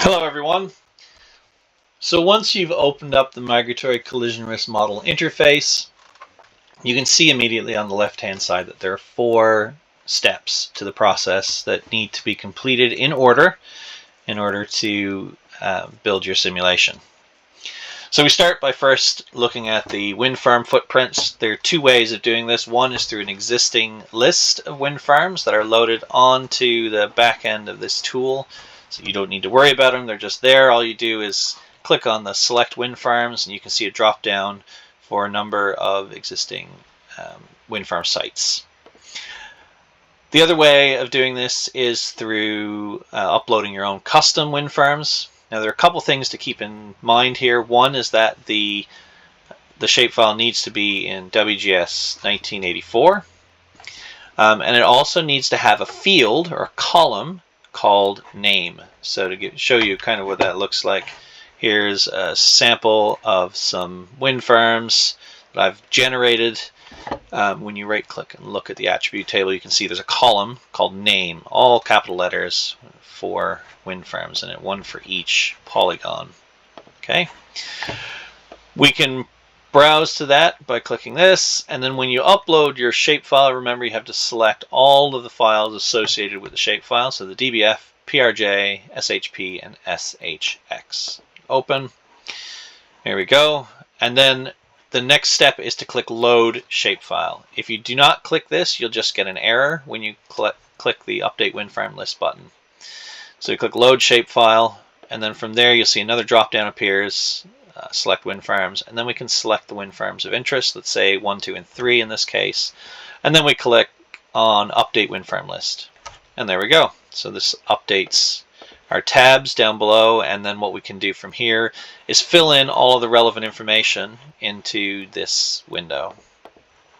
Hello everyone. So once you've opened up the migratory collision risk model interface, you can see immediately on the left hand side that there are 4 steps to the process that need to be completed in order to build your simulation. So we start by first looking at the wind farm footprints. There are 2 ways of doing this. One is through an existing list of wind farms that are loaded onto the back end of this tool. So you don't need to worry about them, they're just there. All you do is click on the select wind farms and you can see a drop down for a number of existing wind farm sites. The other way of doing this is through uploading your own custom wind farms. Now there are a couple things to keep in mind here. One is that the shapefile needs to be in WGS 1984, and it also needs to have a field or a column called name. So to show you kind of what that looks like, here's a sample of some wind farms that I've generated. When you right click and look at the attribute table, you can see there's a column called name, all capital letters for wind farms in it, one for each polygon. Okay, we can browse to that by clicking this, and then when you upload your shapefile, remember you have to select all of the files associated with the shapefile, so the DBF, PRJ, SHP, and SHX. Open. There we go. And then the next step is to click Load Shapefile. If you do not click this, you'll just get an error when you click the Update Wind Farm List button. So you click Load Shapefile, and then from there you'll see another drop-down appears. Select wind farms, and then we can select the wind farms of interest, let's say 1, 2, and 3 in this case, and then we click on Update Wind Farm List, and there we go. So this updates our tabs down below, and then what we can do from here is fill in all of the relevant information into this window.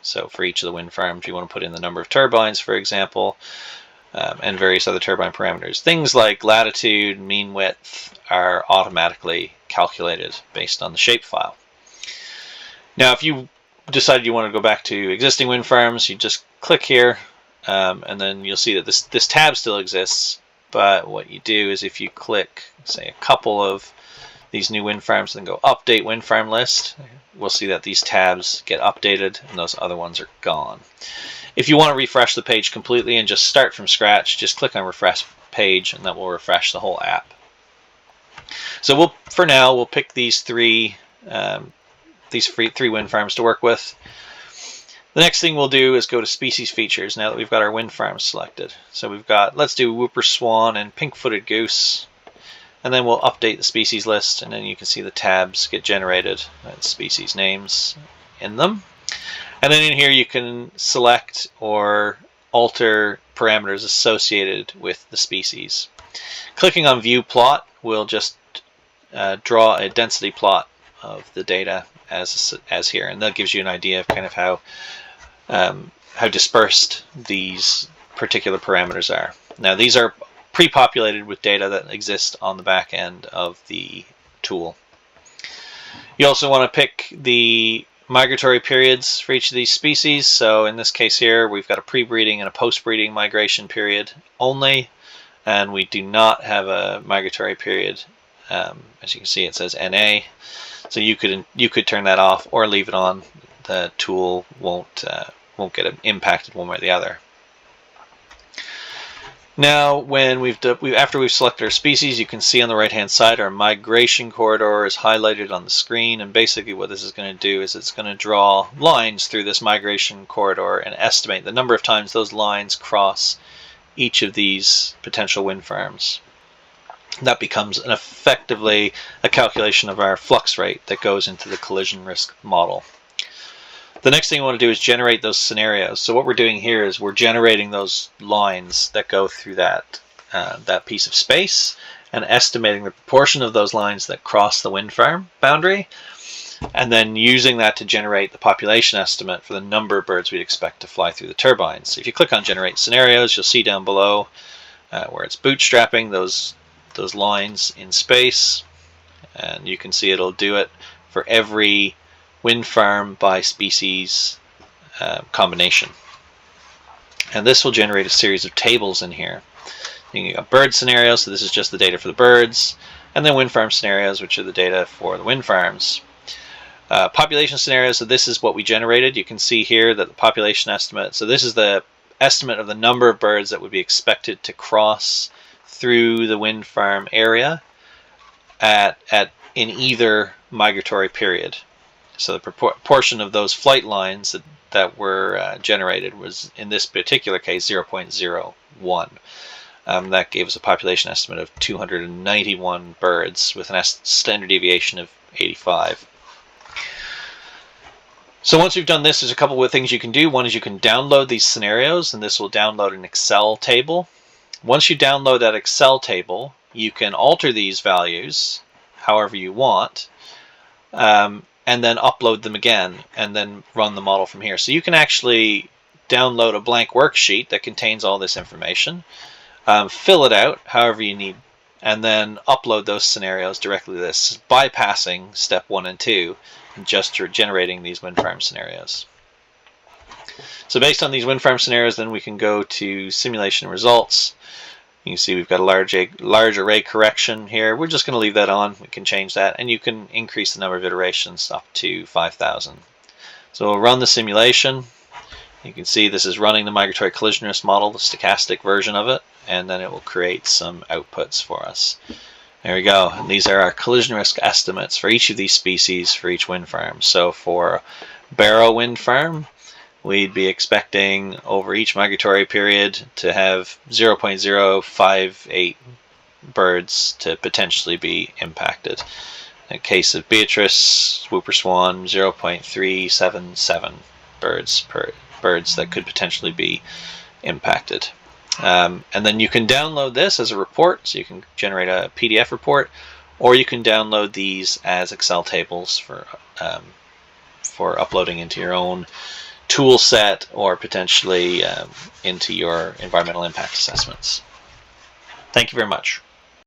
So for each of the wind farms, you want to put in the number of turbines, for example, and various other turbine parameters. Things like latitude, mean width are automatically calculated based on the shapefile. Now if you decided you want to go back to existing wind farms, you just click here, and then you'll see that this tab still exists, but what you do is if you click, say, a couple of these new wind farms and then go Update Wind Farm List, we'll see that these tabs get updated and those other ones are gone. If you want to refresh the page completely and just start from scratch, just click on Refresh Page and that will refresh the whole app. So for now we'll pick these three wind farms to work with. The next thing we'll do is go to Species Features now that we've got our wind farms selected. So we've got, let's do Whooper Swan and Pink-footed Goose, and then we'll update the species list, and then you can see the tabs get generated with species names in them. And then in here you can select or alter parameters associated with the species. Clicking on View Plot will just draw a density plot of the data as here, and that gives you an idea of kind of how dispersed these particular parameters are. Now these are pre-populated with data that exists on the back end of the tool. You also want to pick the migratory periods for each of these species. So in this case here, we've got a pre-breeding and a post-breeding migration period only, and we do not have a migratory period. As you can see, it says NA, so you could turn that off or leave it on. The tool won't get impacted one way or the other. Now, after we've selected our species, you can see on the right-hand side our migration corridor is highlighted on the screen, and basically what this is going to do is it's going to draw lines through this migration corridor and estimate the number of times those lines cross each of these potential wind farms. That becomes effectively a calculation of our flux rate that goes into the collision risk model. The next thing we want to do is generate those scenarios. So what we're doing here is we're generating those lines that go through that piece of space and estimating the proportion of those lines that cross the wind farm boundary, and then using that to generate the population estimate for the number of birds we'd expect to fly through the turbines. So if you click on Generate Scenarios, you'll see down below where it's bootstrapping those lines in space, and you can see it'll do it for every wind farm by species combination. And this will generate a series of tables in here. You got bird scenarios, so this is just the data for the birds, and then wind farm scenarios, which are the data for the wind farms. Population scenarios, so this is what we generated. You can see here that the population estimate, so this is the estimate of the number of birds that would be expected to cross through the wind farm area in either migratory period. So the proportion of those flight lines that were generated was, in this particular case, 0.01. That gave us a population estimate of 291 birds with a standard deviation of 85. So once you've done this, there's a couple of things you can do. One is you can download these scenarios, and this will download an Excel table. Once you download that Excel table, you can alter these values however you want, and then upload them again, and then run the model from here. So you can actually download a blank worksheet that contains all this information, fill it out however you need, and then upload those scenarios directly to this, bypassing step 1 and 2, and just generating these wind farm scenarios. So based on these wind farm scenarios, then we can go to simulation results. You can see we've got a large array correction here. We're just going to leave that on. We can change that, and you can increase the number of iterations up to 5,000. So we'll run the simulation. You can see this is running the migratory collision risk model, the stochastic version of it, and then it will create some outputs for us. There we go. And these are our collision risk estimates for each of these species for each wind farm. So for Barrow Wind Farm, we'd be expecting over each migratory period to have 0.058 birds to potentially be impacted. In the case of Beatrice, Whooper Swan, 0.377 birds that could potentially be impacted. And then you can download this as a report, so you can generate a PDF report, or you can download these as Excel tables for uploading into your own tool set, or potentially into your environmental impact assessments. Thank you very much.